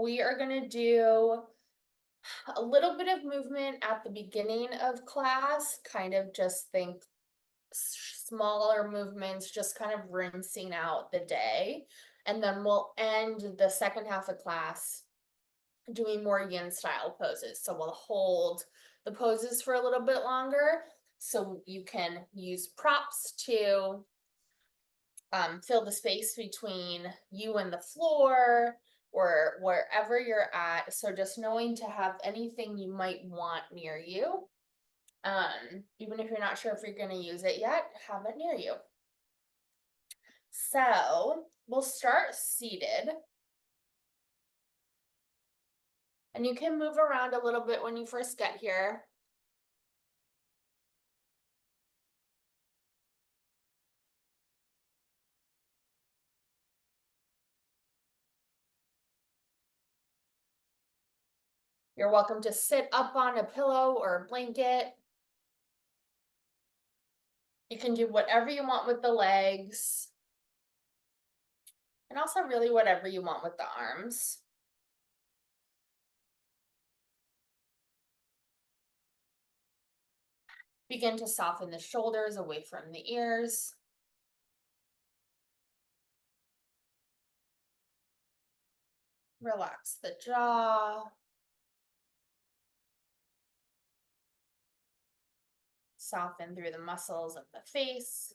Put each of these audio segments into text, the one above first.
we are gonna do a little bit of movement at the beginning of class, kind of just think smaller movements, just kind of rinsing out the day. And then we'll end the second half of class doing more yin style poses. So we'll hold the poses for a little bit longer. So you can use props to fill the space between you and the floor or wherever you're at. So just knowing to have anything you might want near you. Even if you're not sure if you're going to use it yet, have it near you. So we'll start seated. And you can move around a little bit when you first get here. You're welcome to sit up on a pillow or a blanket. You can do whatever you want with the legs. And also really whatever you want with the arms. Begin to soften the shoulders away from the ears. Relax the jaw. Soften through the muscles of the face.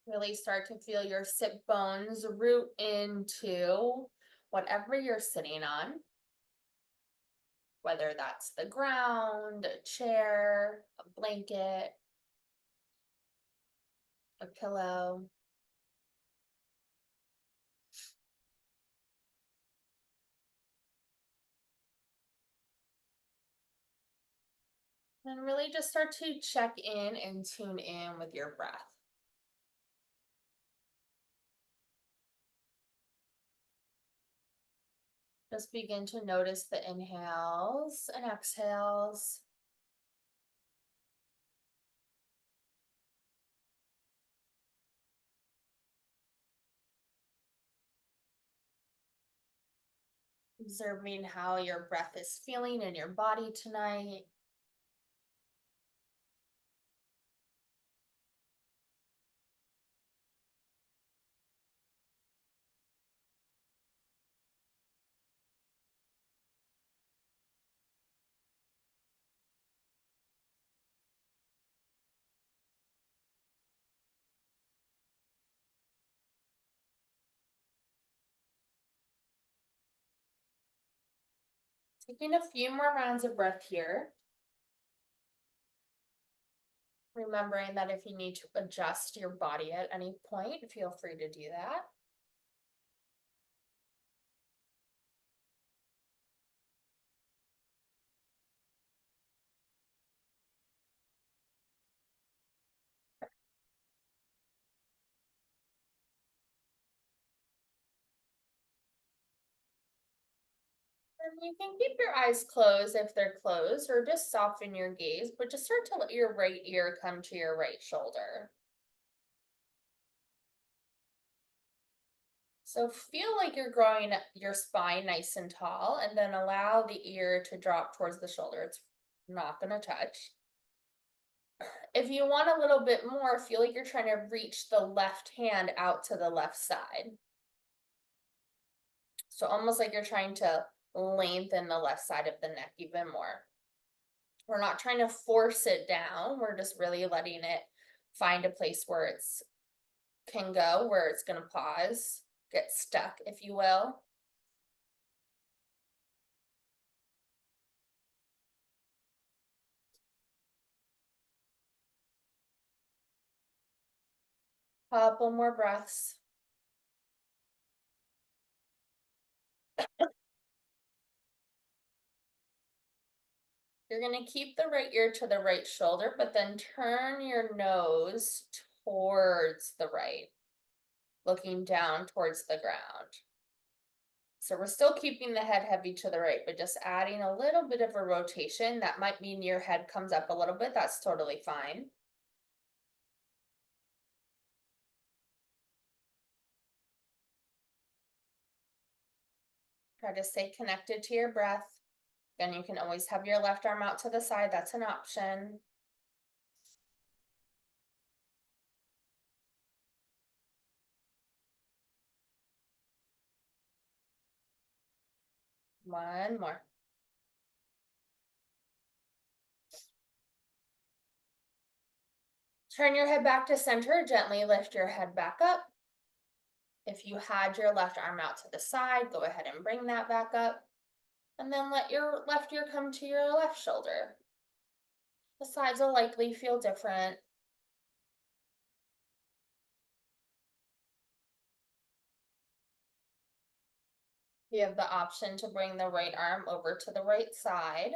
Really start to feel your sit bones root into whatever you're sitting on, whether that's the ground, a chair, a blanket, a pillow. And really just start to check in and tune in with your breath. Just begin to notice the inhales and exhales. Observing how your breath is feeling in your body tonight. Taking a few more rounds of breath here. Remembering that if you need to adjust your body at any point, feel free to do that. And you can keep your eyes closed if they're closed, or just soften your gaze, but just start to let your right ear come to your right shoulder. So feel like you're growing your spine nice and tall, and then allow the ear to drop towards the shoulder. It's not going to touch. If you want a little bit more, feel like you're trying to reach the left hand out to the left side. So almost like you're trying to lengthen the left side of the neck even more. We're not trying to force it down. We're just really letting it find a place where it's can go, where it's going to pause, get stuck, if you will. Couple more breaths. You're going to keep the right ear to the right shoulder, but then turn your nose towards the right, looking down towards the ground. So we're still keeping the head heavy to the right, but just adding a little bit of a rotation. That might mean your head comes up a little bit. That's totally fine. Try to stay connected to your breath. Then you can always have your left arm out to the side. That's an option. One more. Turn your head back to center. Gently lift your head back up. If you had your left arm out to the side, go ahead and bring that back up. And then let your left ear come to your left shoulder. The sides will likely feel different. You have the option to bring the right arm over to the right side.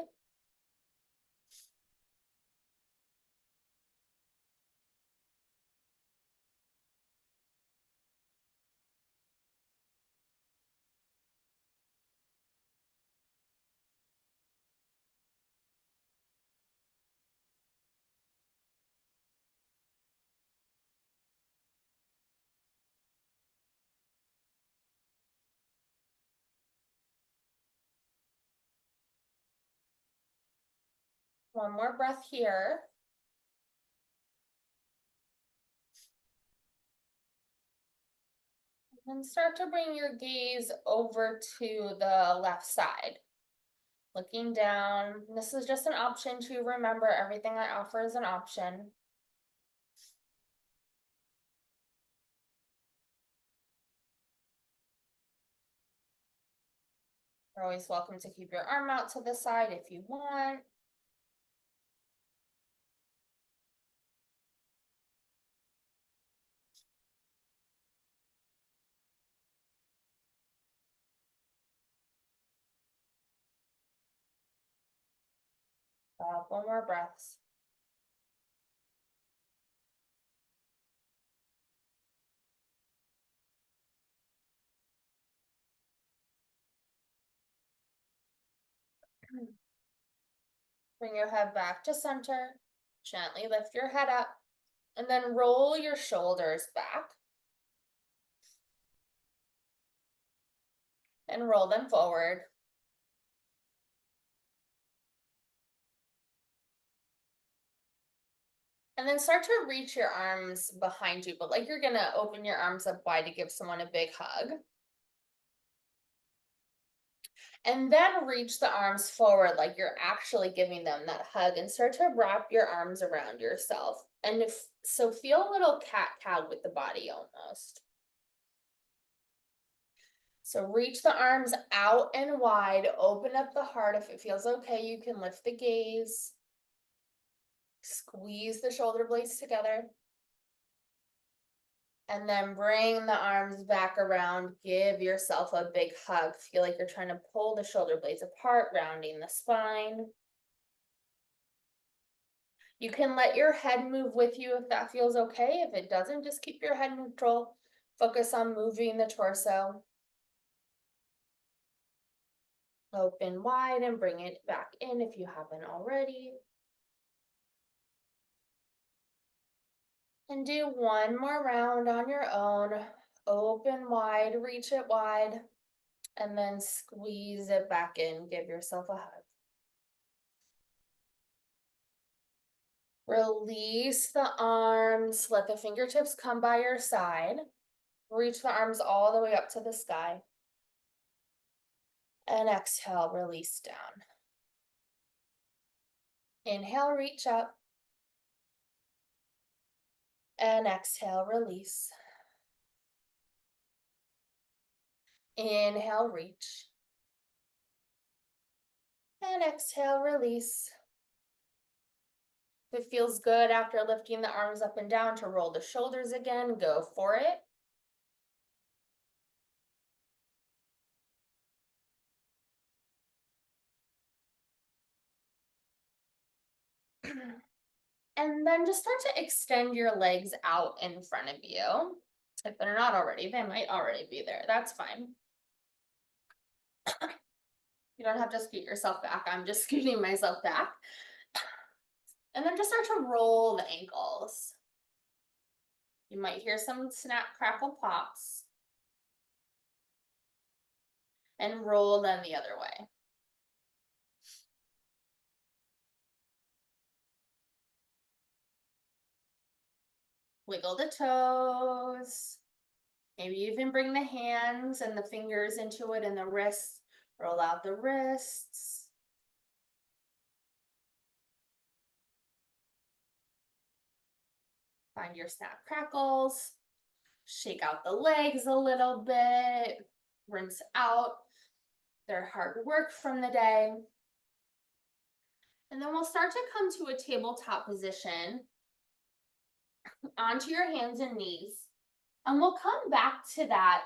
One more breath here. And start to bring your gaze over to the left side. Looking down. This is just an option to remember. Everything I offer is an option. You're always welcome to keep your arm out to the side if you want. One more breath. Bring your head back to center. Gently lift your head up. And then roll your shoulders back. And roll them forward. And then start to reach your arms behind you, but like you're gonna open your arms up wide to give someone a big hug. And then reach the arms forward like you're actually giving them that hug and start to wrap your arms around yourself. And so feel a little cat-cow with the body almost. So reach the arms out and wide, open up the heart. If it feels okay, you can lift the gaze. Squeeze the shoulder blades together. And then bring the arms back around. Give yourself a big hug. Feel like you're trying to pull the shoulder blades apart, rounding the spine. You can let your head move with you if that feels okay. If it doesn't, just keep your head neutral. Focus on moving the torso. Open wide and bring it back in if you haven't already. And do one more round on your own. Open wide, reach it wide, and then squeeze it back in. Give yourself a hug. Release the arms. Let the fingertips come by your side. Reach the arms all the way up to the sky. And exhale, release down. Inhale, reach up. And exhale, release. Inhale, reach. And exhale, release. If it feels good after lifting the arms up and down to roll the shoulders again, go for it. And then just start to extend your legs out in front of you. If they're not already, they might already be there. That's fine. You don't have to scoot yourself back. I'm just scooting myself back. And then just start to roll the ankles. You might hear some snap, crackle, pops. And roll them the other way. Wiggle the toes. Maybe even bring the hands and the fingers into it and the wrists. Roll out the wrists. Find your snap crackles. Shake out the legs a little bit. Rinse out their hard work from the day. And then we'll start to come to a tabletop position onto your hands and knees. And we'll come back to that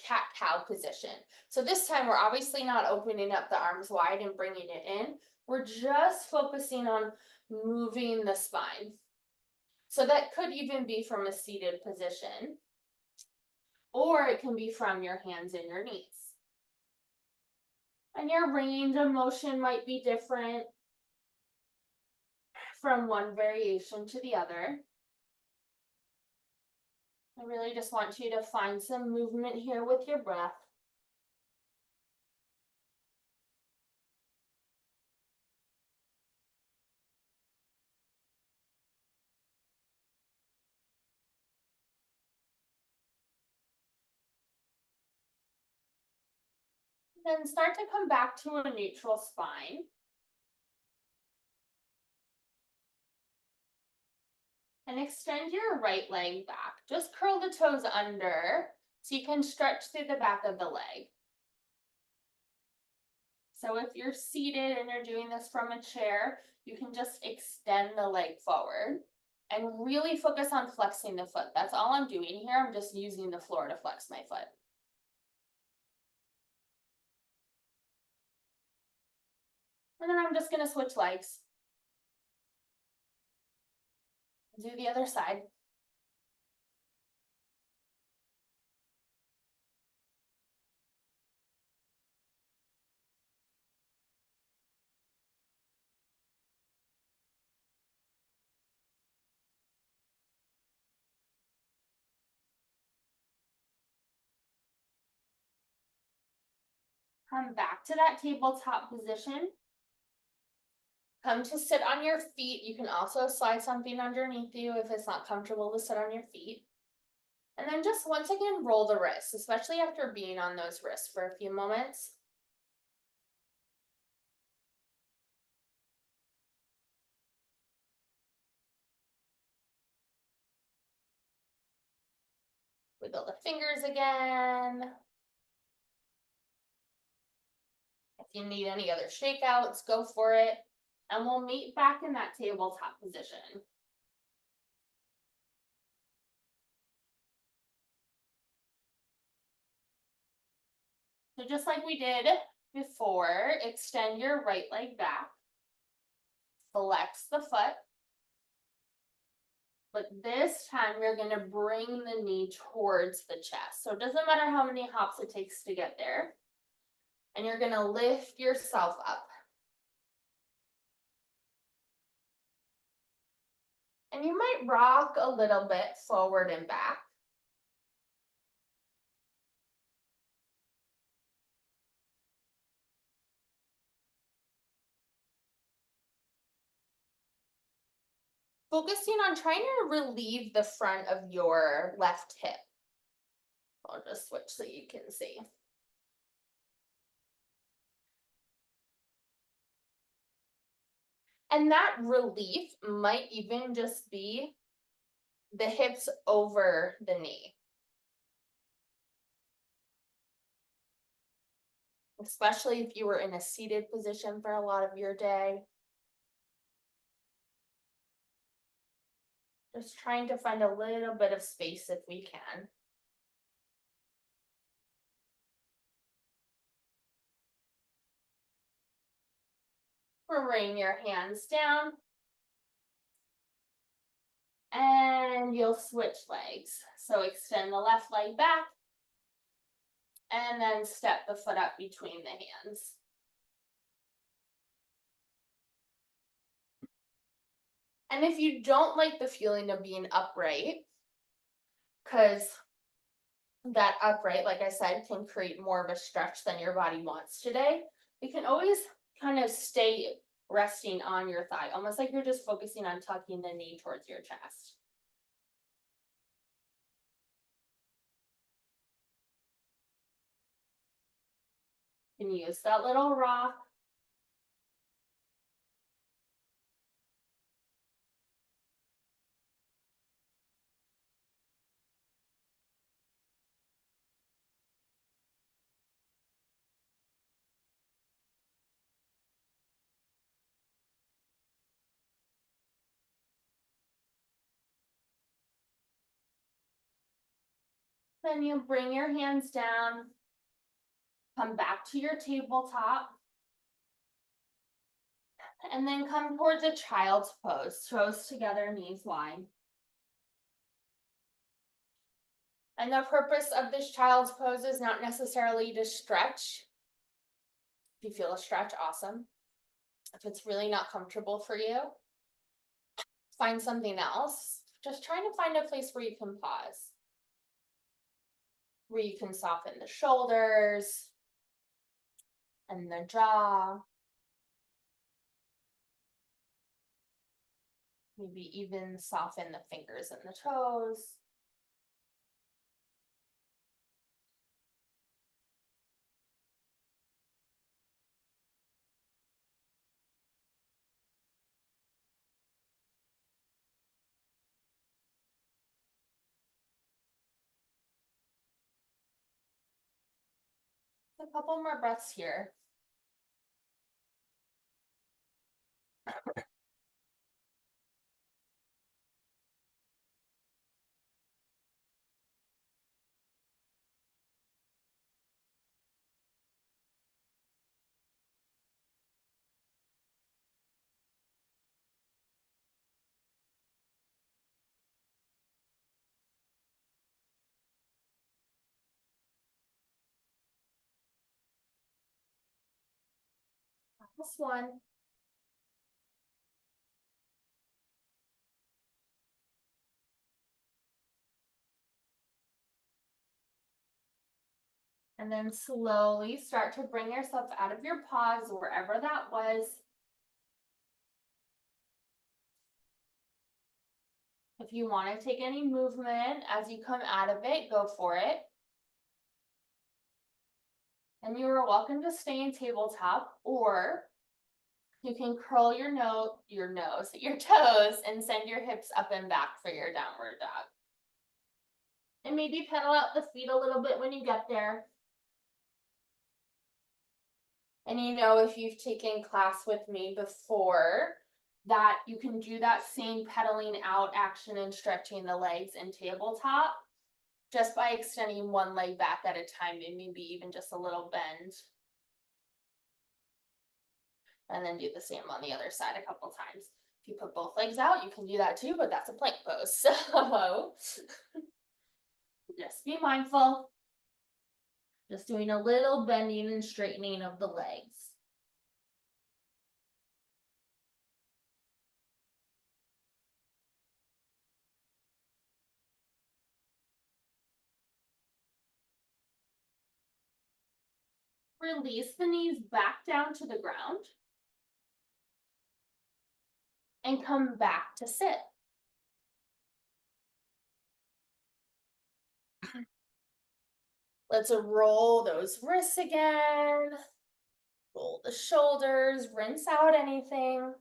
cat-cow position. So this time we're obviously not opening up the arms wide and bringing it in. We're just focusing on moving the spine. So that could even be from a seated position, or it can be from your hands and your knees. And your range of motion might be different from one variation to the other. I really just want you to find some movement here with your breath. Then start to come back to a neutral spine. And extend your right leg back. Just curl the toes under so you can stretch through the back of the leg. So if you're seated and you're doing this from a chair, you can just extend the leg forward and really focus on flexing the foot. That's all I'm doing here. I'm just using the floor to flex my foot. And then I'm just going to switch legs. Do the other side. Come back to that tabletop position. Come to sit on your feet. You can also slide something underneath you if it's not comfortable to sit on your feet. And then just once again, roll the wrists, especially after being on those wrists for a few moments. Wiggle the fingers again. If you need any other shakeouts, go for it. And we'll meet back in that tabletop position. So just like we did before, extend your right leg back. Flex the foot. But this time you're going to bring the knee towards the chest. So it doesn't matter how many hops it takes to get there. And you're going to lift yourself up. And you might rock a little bit forward and back. Focusing on trying to relieve the front of your left hip. I'll just switch so you can see. And that relief might even just be the hips over the knee. Especially if you were in a seated position for a lot of your day. Just trying to find a little bit of space if we can. Bring your hands down. And you'll switch legs. So extend the left leg back. And then step the foot up between the hands. And if you don't like the feeling of being upright, because that upright, like I said, can create more of a stretch than your body wants today, you can always kind of stay resting on your thigh, almost like you're just focusing on tucking the knee towards your chest. You can use that little rock. Then you bring your hands down, come back to your tabletop, and then come towards a child's pose, toes together, knees wide. And the purpose of this child's pose is not necessarily to stretch. If you feel a stretch, awesome. If it's really not comfortable for you, find something else. Just trying to find a place where you can pause, where you can soften the shoulders and the jaw. Maybe even soften the fingers and the toes. A couple more breaths here. Last one. And then slowly start to bring yourself out of your pause, wherever that was. If you want to take any movement as you come out of it, go for it. And you are welcome to stay in tabletop, or you can curl your toes, and send your hips up and back for your downward dog. And maybe pedal out the feet a little bit when you get there. And if you've taken class with me before, that you can do that same pedaling out action and stretching the legs in tabletop just by extending one leg back at a time, and maybe even just a little bend. And then do the same on the other side a couple times. If you put both legs out, you can do that too, but that's a plank pose. So just be mindful. Just doing a little bending and straightening of the legs. Release the knees back down to the ground. And come back to sit. Let's roll those wrists again. Roll the shoulders, rinse out anything.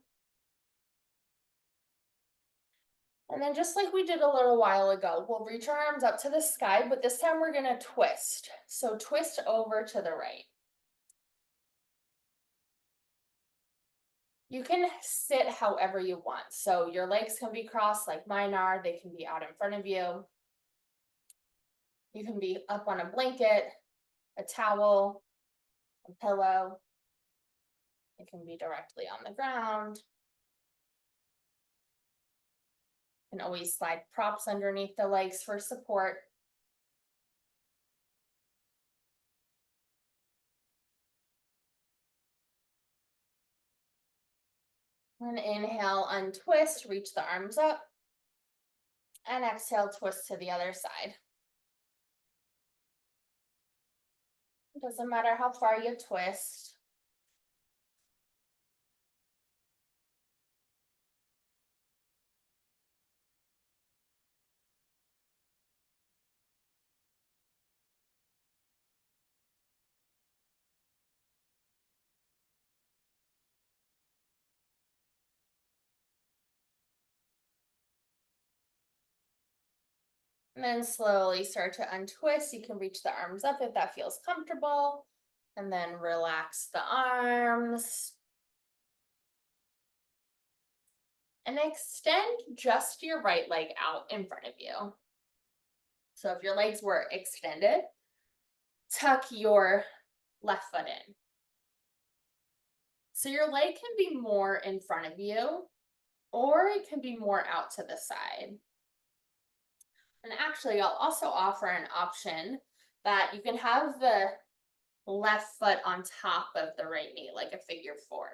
And then just like we did a little while ago, we'll reach our arms up to the sky, but this time we're gonna twist. So twist over to the right. You can sit however you want. So your legs can be crossed like mine are. They can be out in front of you. You can be up on a blanket, a towel, a pillow. It can be directly on the ground. You can always slide props underneath the legs for support. And inhale, untwist, reach the arms up. And exhale, twist to the other side. It doesn't matter how far you twist. And then slowly start to untwist. You can reach the arms up if that feels comfortable. And then relax the arms. And extend just your right leg out in front of you. So if your legs were extended, tuck your left foot in. So your leg can be more in front of you, or it can be more out to the side. And actually, I'll also offer an option that you can have the left foot on top of the right knee, like a figure four.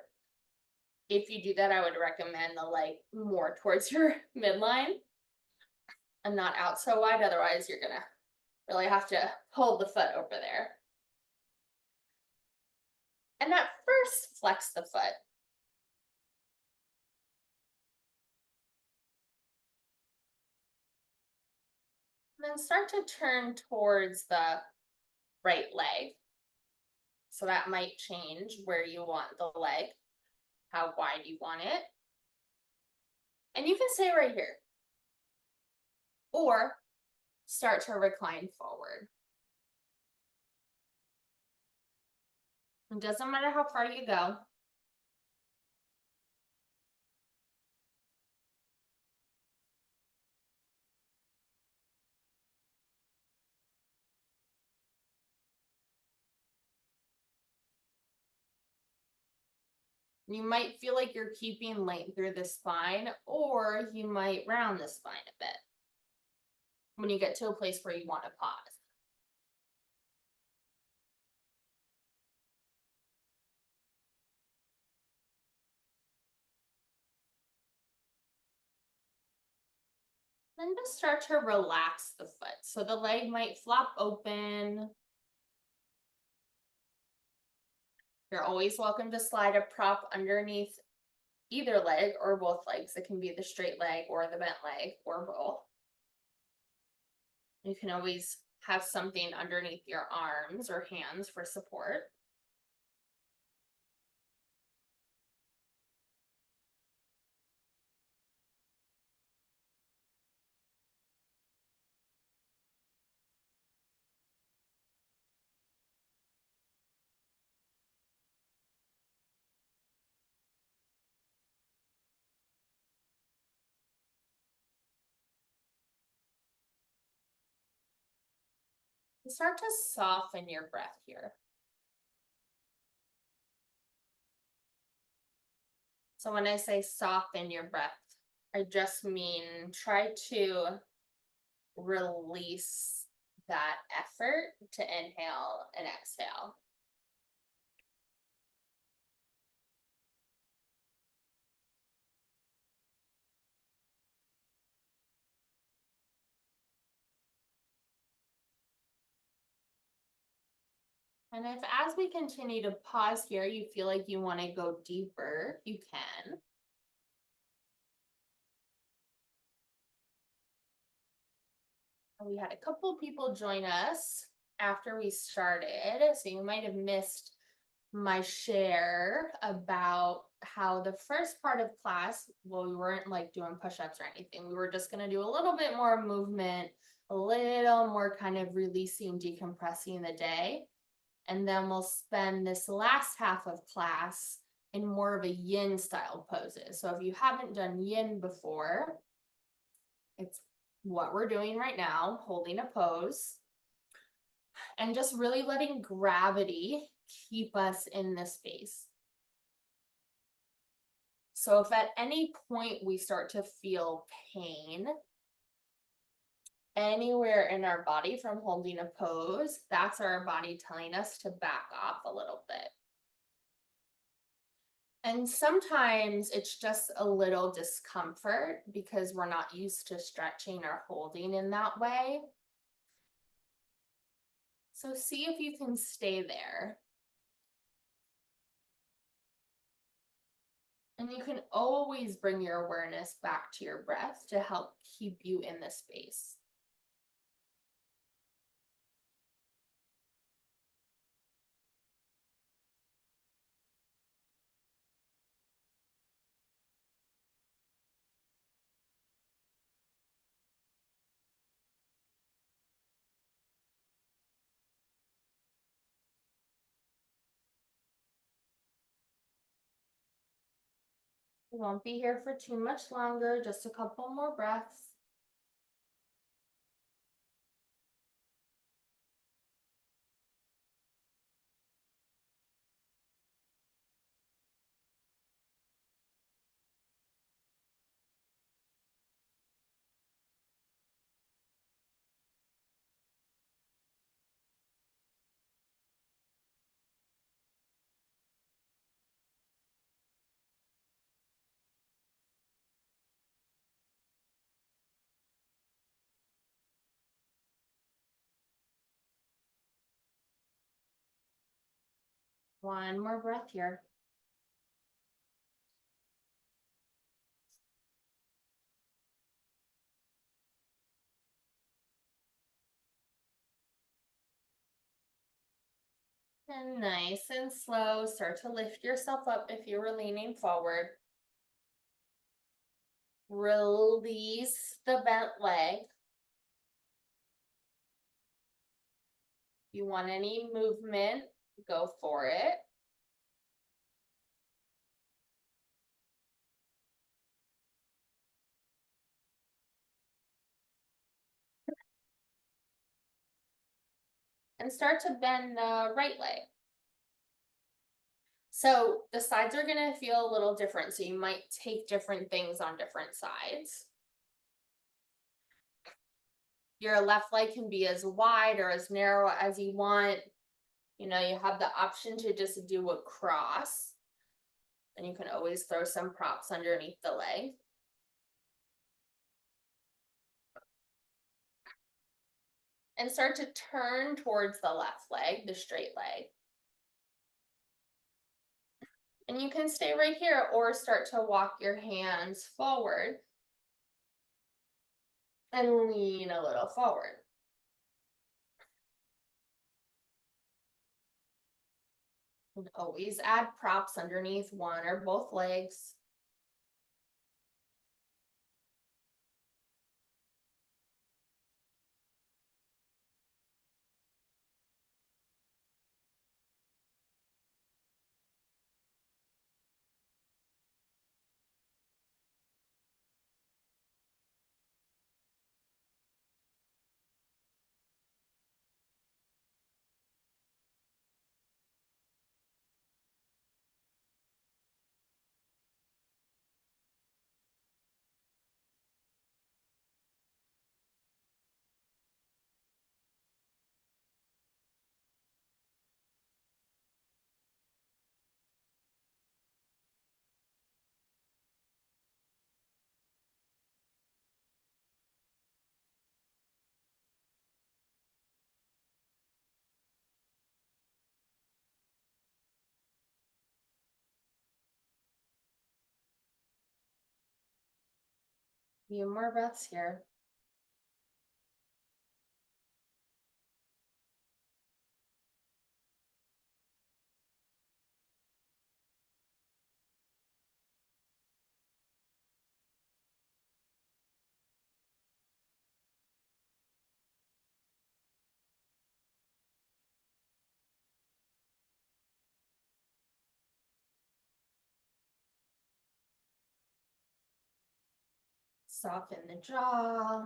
If you do that, I would recommend the leg more towards your midline and not out so wide. Otherwise, you're gonna really have to hold the foot over there. And at first, flex the foot. And then start to turn towards the right leg. So that might change where you want the leg, how wide you want it. And you can stay right here. Or start to recline forward. It doesn't matter how far you go. You might feel like you're keeping length through the spine, or you might round the spine a bit when you get to a place where you want to pause. Then just start to relax the foot. So the leg might flop open. You're always welcome to slide a prop underneath either leg or both legs. It can be the straight leg or the bent leg or both. You can always have something underneath your arms or hands for support. Start to soften your breath here. So when I say soften your breath, I just mean try to release that effort to inhale and exhale. And if as we continue to pause here, you feel like you want to go deeper, you can. We had a couple people join us after we started, so you might have missed my share about how the first part of class, well, we weren't like doing push-ups or anything. We were just going to do a little bit more movement, a little more kind of releasing, decompressing the day. And then we'll spend this last half of class in more of a yin style poses. So if you haven't done yin before, it's what we're doing right now, holding a pose and just really letting gravity keep us in this space. So if at any point we start to feel pain anywhere in our body from holding a pose, that's our body telling us to back off a little bit. And sometimes it's just a little discomfort because we're not used to stretching or holding in that way. So see if you can stay there. And you can always bring your awareness back to your breath to help keep you in the space. We won't be here for too much longer, just a couple more breaths. One more breath here. And nice and slow, start to lift yourself up if you were leaning forward. Release the bent leg. If you want any movement, go for it. And start to bend the right leg. So the sides are going to feel a little different. So you might take different things on different sides. Your left leg can be as wide or as narrow as you want. You know, you have the option to just do a cross. And you can always throw some props underneath the leg. And start to turn towards the left leg, the straight leg. And you can stay right here or start to walk your hands forward and lean a little forward. And always add props underneath one or both legs. Few more breaths here. Soften the jaw.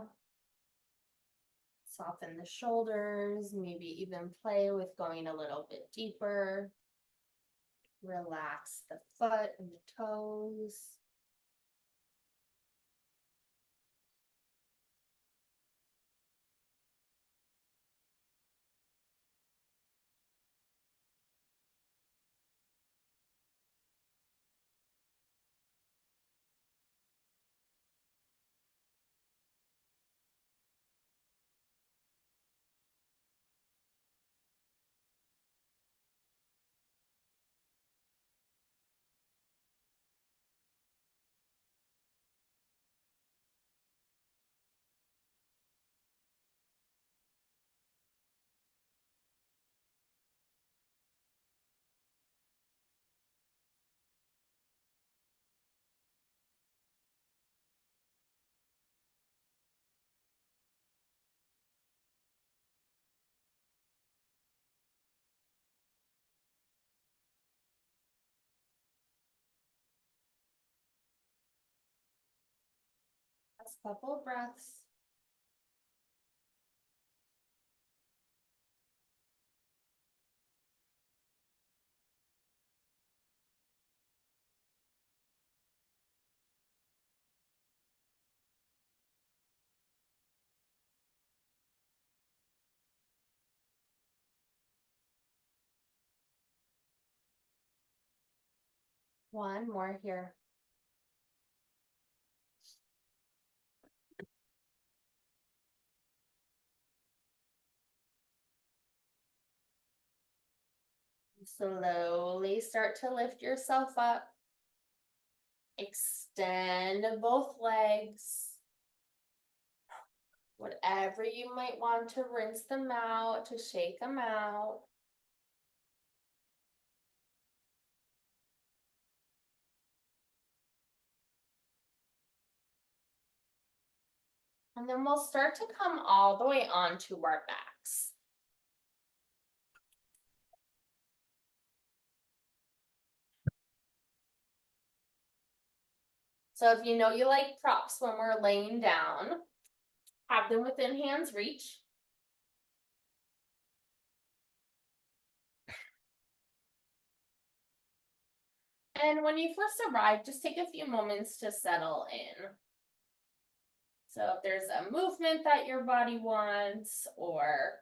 Soften the shoulders, maybe even play with going a little bit deeper. Relax the foot and the toes. Last couple of breaths. One more here. Slowly start to lift yourself up. Extend both legs. Whatever you might want to rinse them out, to shake them out. And then we'll start to come all the way onto our backs. So if you know you like props when we're laying down, have them within hand's reach. And when you first arrive, just take a few moments to settle in. So if there's a movement that your body wants, or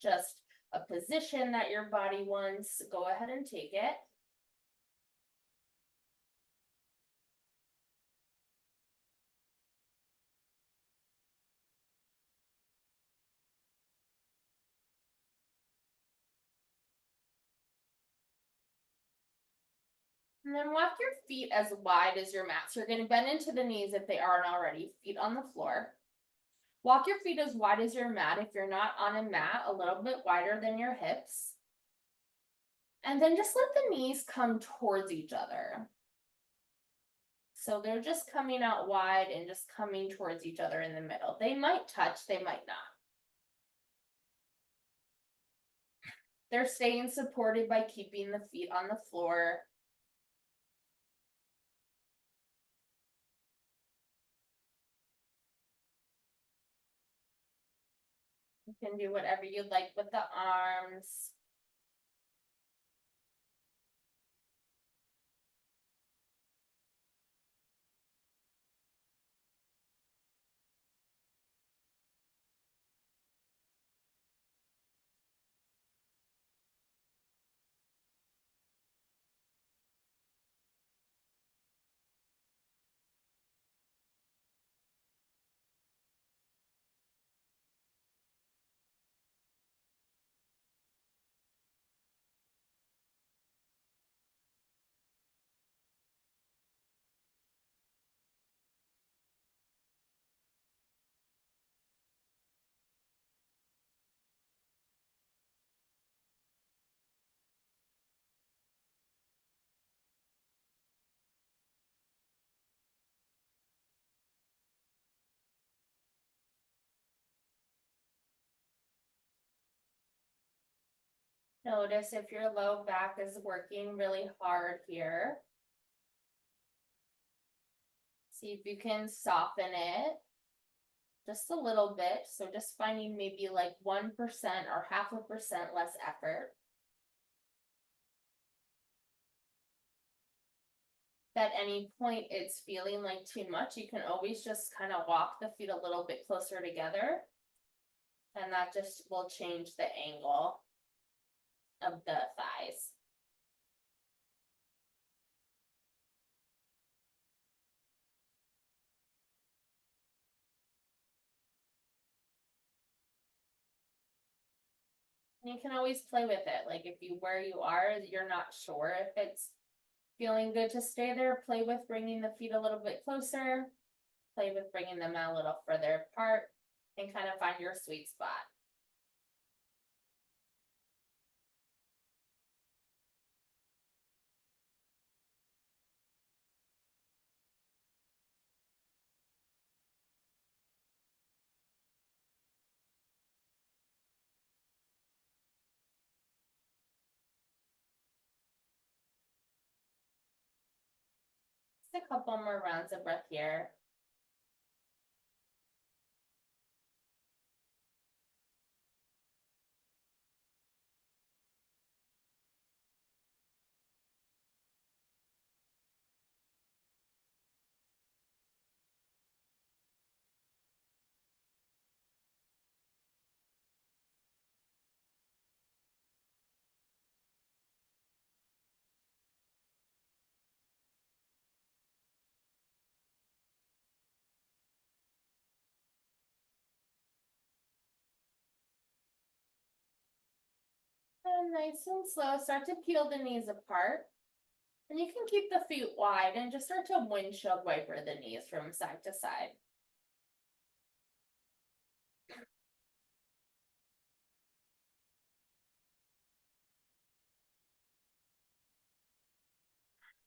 just a position that your body wants, go ahead and take it. And then walk your feet as wide as your mat. So you're going to bend into the knees if they aren't already, feet on the floor. Walk your feet as wide as your mat. If you're not on a mat, a little bit wider than your hips. And then just let the knees come towards each other. So they're just coming out wide and just coming towards each other in the middle. They might touch, they might not. They're staying supported by keeping the feet on the floor. You can do whatever you'd like with the arms. Notice if your low back is working really hard here. See if you can soften it just a little bit. So just finding maybe like 1% or 0.5% less effort. If at any point it's feeling like too much, you can always just kind of walk the feet a little bit closer together. And that just will change the angle of the thighs. You can always play with it. Like if you where you are, you're not sure if it's feeling good to stay there, play with bringing the feet a little bit closer, play with bringing them a little further apart, and kind of find your sweet spot. Just a couple more rounds of breath here. And nice and slow, start to peel the knees apart. And you can keep the feet wide and just start to windshield wiper the knees from side to side.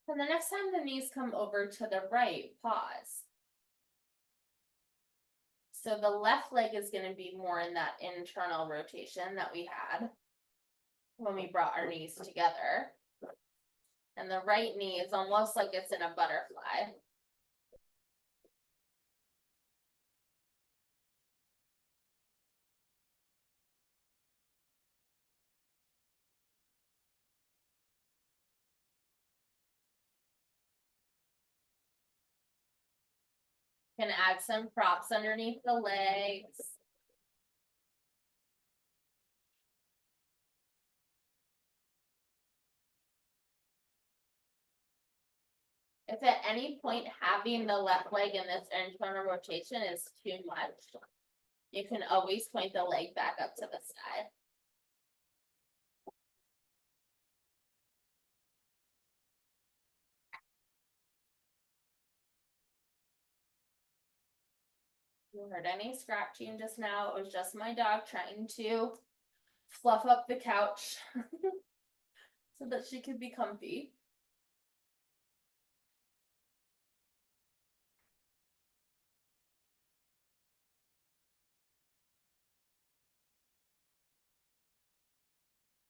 And the next time the knees come over to the right, pause. So the left leg is going to be more in that internal rotation that we had when we brought our knees together. And the right knee is almost like it's in a butterfly. Can add some props underneath the legs. If at any point having the left leg in this internal rotation is too much, you can always point the leg back up to the side. You heard any scratching just now? It was just my dog trying to fluff up the couch so that she could be comfy.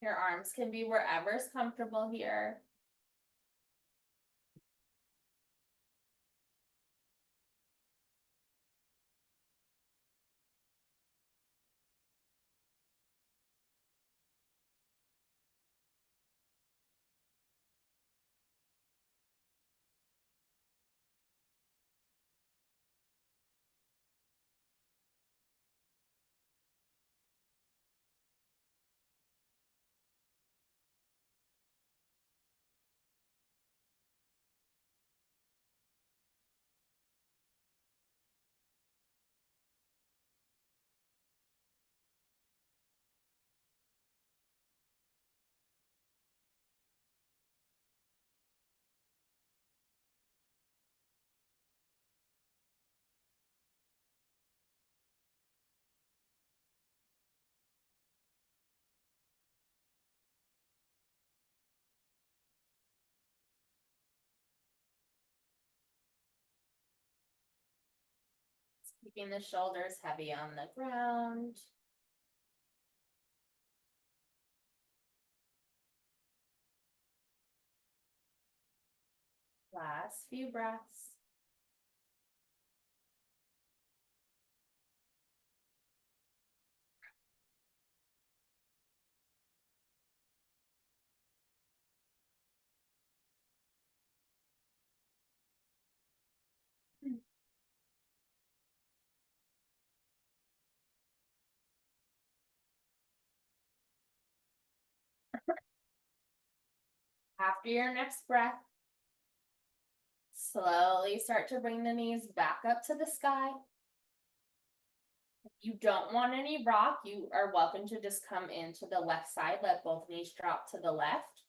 Your arms can be wherever's comfortable here. Keeping the shoulders heavy on the ground. Last few breaths. After your next breath, slowly start to bring the knees back up to the sky. If you don't want any rock, you are welcome to just come into the left side, let both knees drop to the left.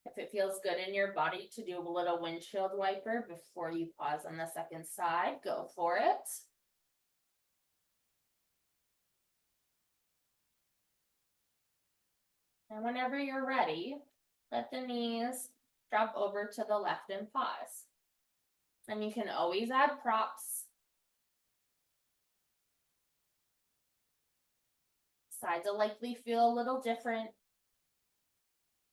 If it feels good in your body to do a little windshield wiper before you pause on the second side, go for it. And whenever you're ready, let the knees drop over to the left and pause. And you can always add props. Sides will likely feel a little different.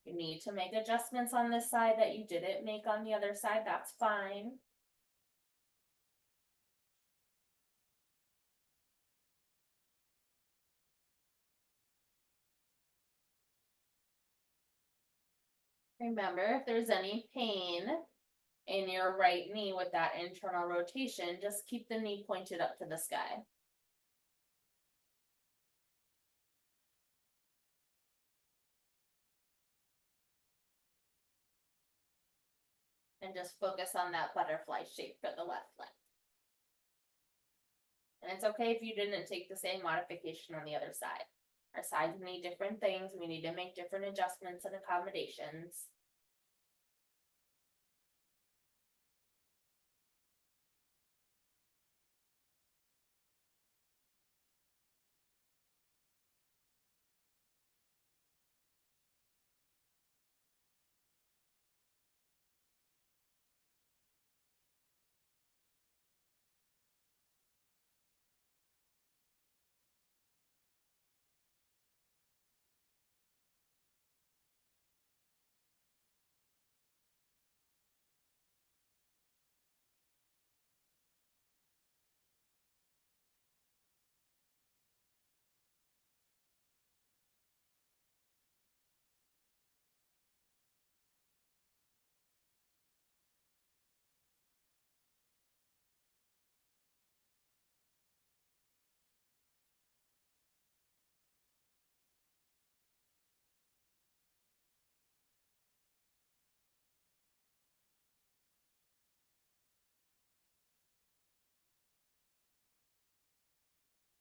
You need to make adjustments on this side that you didn't make on the other side, that's fine. Remember, if there's any pain in your right knee with that internal rotation, just keep the knee pointed up to the sky. And just focus on that butterfly shape for the left leg. And it's okay if you didn't take the same modification on the other side. Our sides need different things. We need to make different adjustments and accommodations.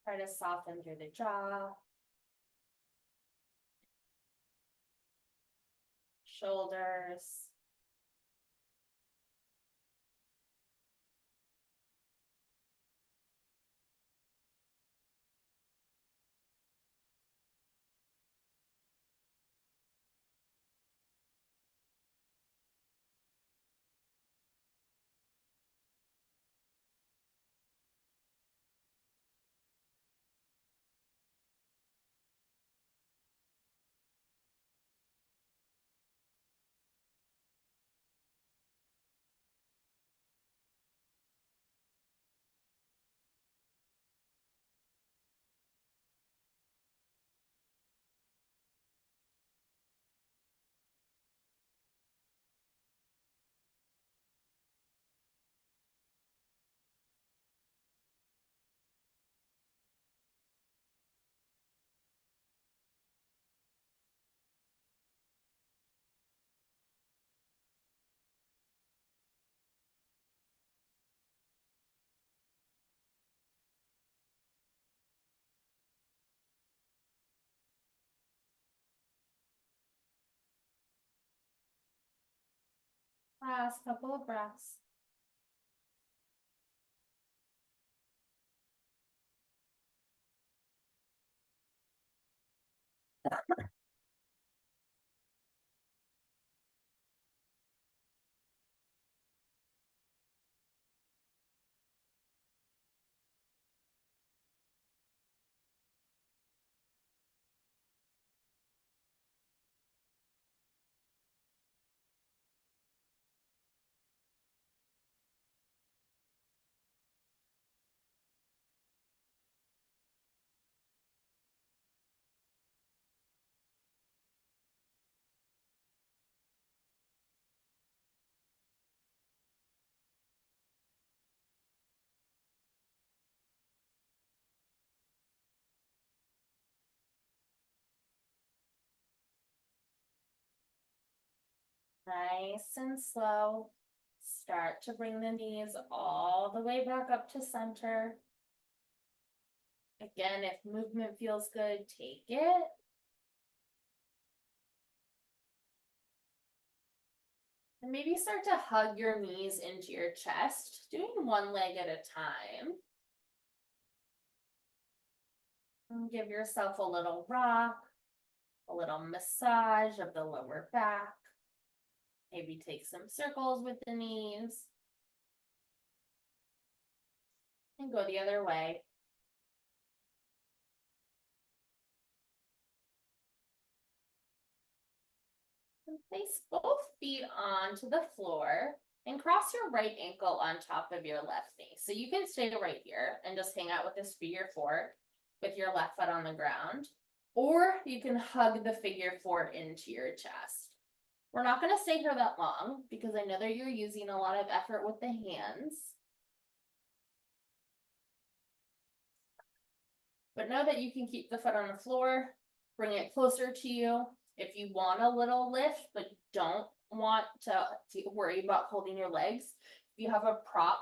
Try to soften through the jaw, shoulders. Last couple of breaths. Nice and slow. Start to bring the knees all the way back up to center. Again, if movement feels good, take it. And maybe start to hug your knees into your chest, doing one leg at a time. And give yourself a little rock, a little massage of the lower back. Maybe take some circles with the knees. And go the other way. Place both feet onto the floor and cross your right ankle on top of your left knee. So you can stay right here and just hang out with this figure four with your left foot on the ground, or you can hug the figure four into your chest. We're not going to stay here that long because I know that you're using a lot of effort with the hands. But know that you can keep the foot on the floor, bring it closer to you. If you want a little lift, but don't want to worry about holding your legs, if you have a prop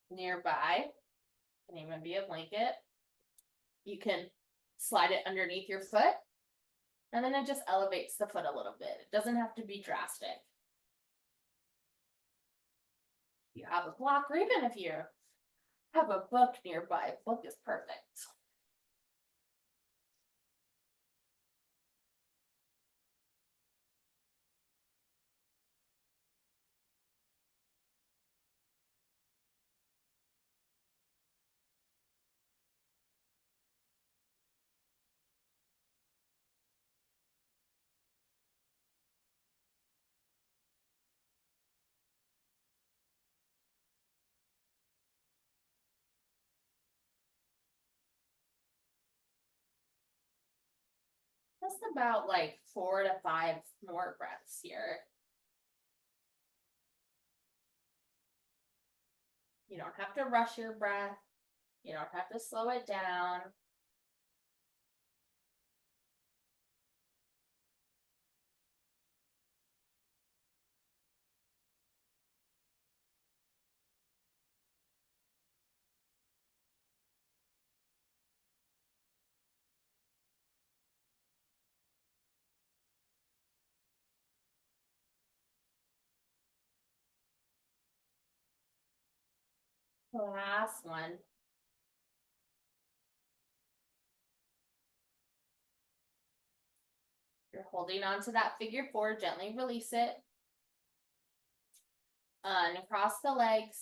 nearby, can even be a blanket, you can slide it underneath your foot, and then it just elevates the foot a little bit. It doesn't have to be drastic. You have a block, or even if you have a book nearby, a book is perfect. Just about like 4 to 5 more breaths here. You don't have to rush your breath. You don't have to slow it down. Last one. You're holding on to that figure four, gently release it. Uncross the legs.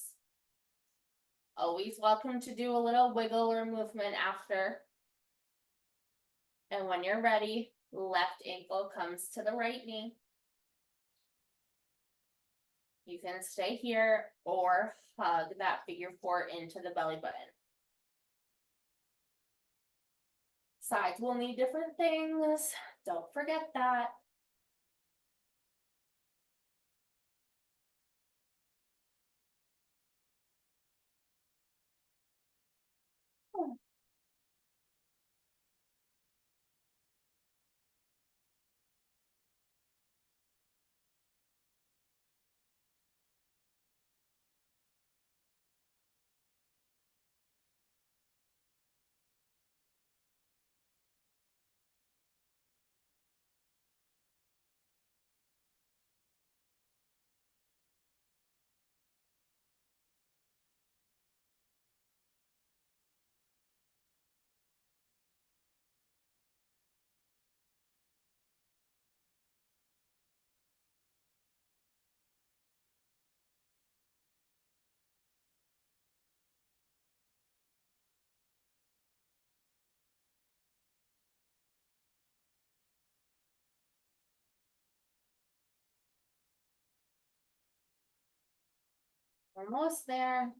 Always welcome to do a little wiggle or movement after. And when you're ready, left ankle comes to the right knee. You can stay here or hug that figure four into the belly button. Sides will need different things. Don't forget that. Almost there.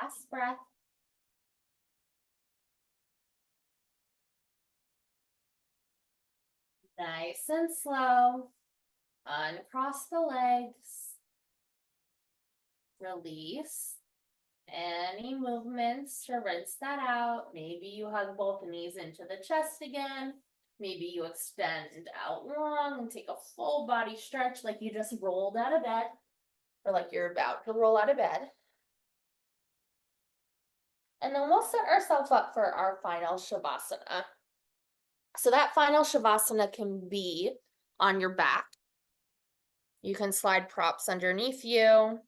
Last breath. Nice and slow. Uncross the legs. Release any movements to rinse that out. Maybe you hug both knees into the chest again. Maybe you extend out long and take a full body stretch like you just rolled out of bed or like you're about to roll out of bed. And then we'll set ourselves up for our final Shavasana. So that final Shavasana can be on your back. You can slide props underneath you,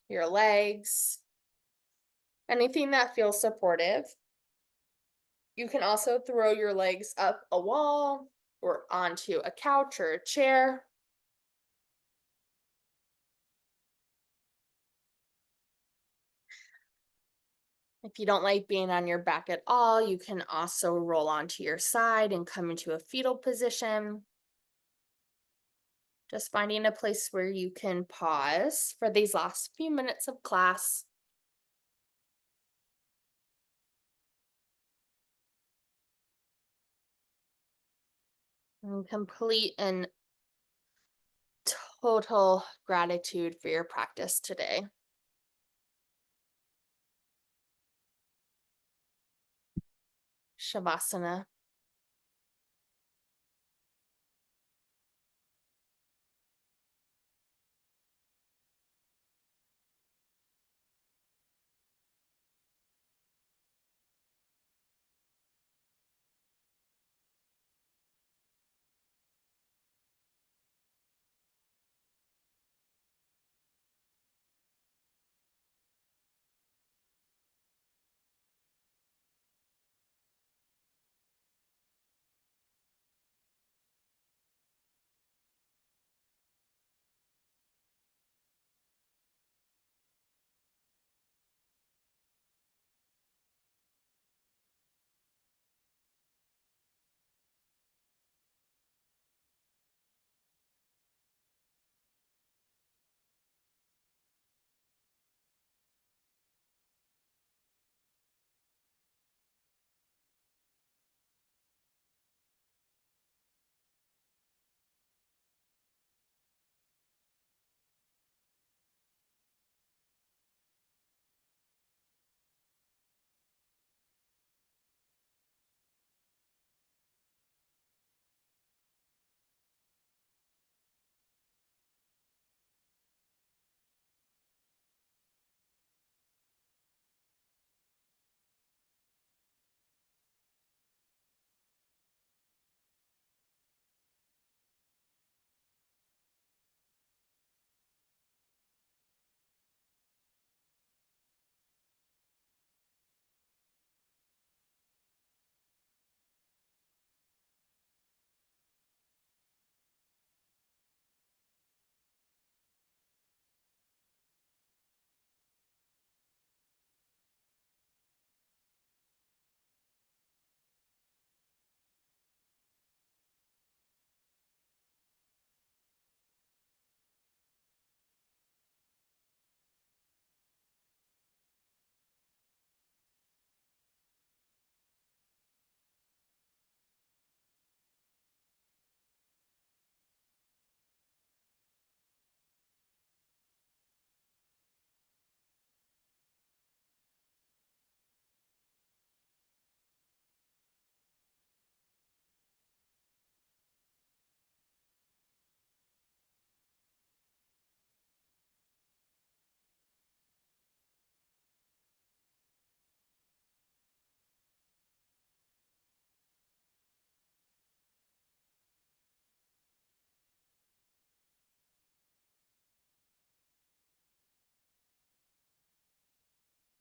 your legs, anything that feels supportive. You can also throw your legs up a wall or onto a couch or a chair. If you don't like being on your back at all, you can also roll onto your side and come into a fetal position. Just finding a place where you can pause for these last few minutes of class. And complete and total gratitude for your practice today. Shavasana.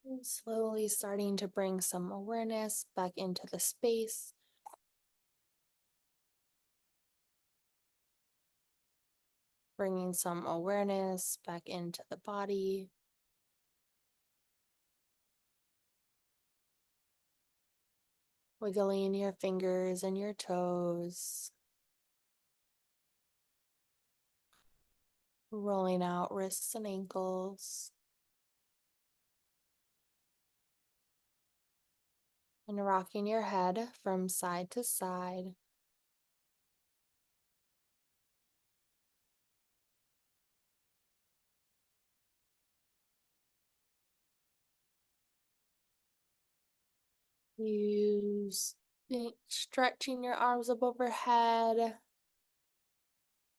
And slowly starting to bring some awareness back into the space. Bringing some awareness back into the body. Wiggling your fingers and your toes. Rolling out wrists and ankles. And rocking your head from side to side. Use Stretching your arms up overhead,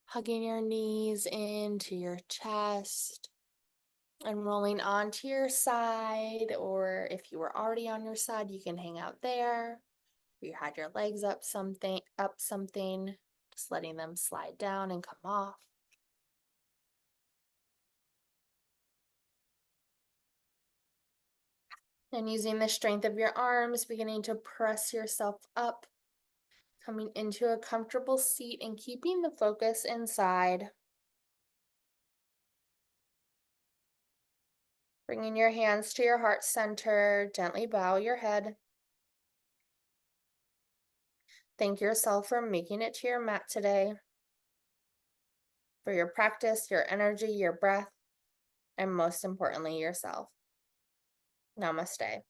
hugging your knees into your chest, and rolling onto your side, or if you were already on your side, you can hang out there. If you had your legs up something, just letting them slide down and come off. And using the strength of your arms, beginning to press yourself up, coming into a comfortable seat and keeping the focus inside. Bringing your hands to your heart center, gently bow your head. Thank yourself for making it to your mat today, for your practice, your energy, your breath, and most importantly, yourself. Namaste.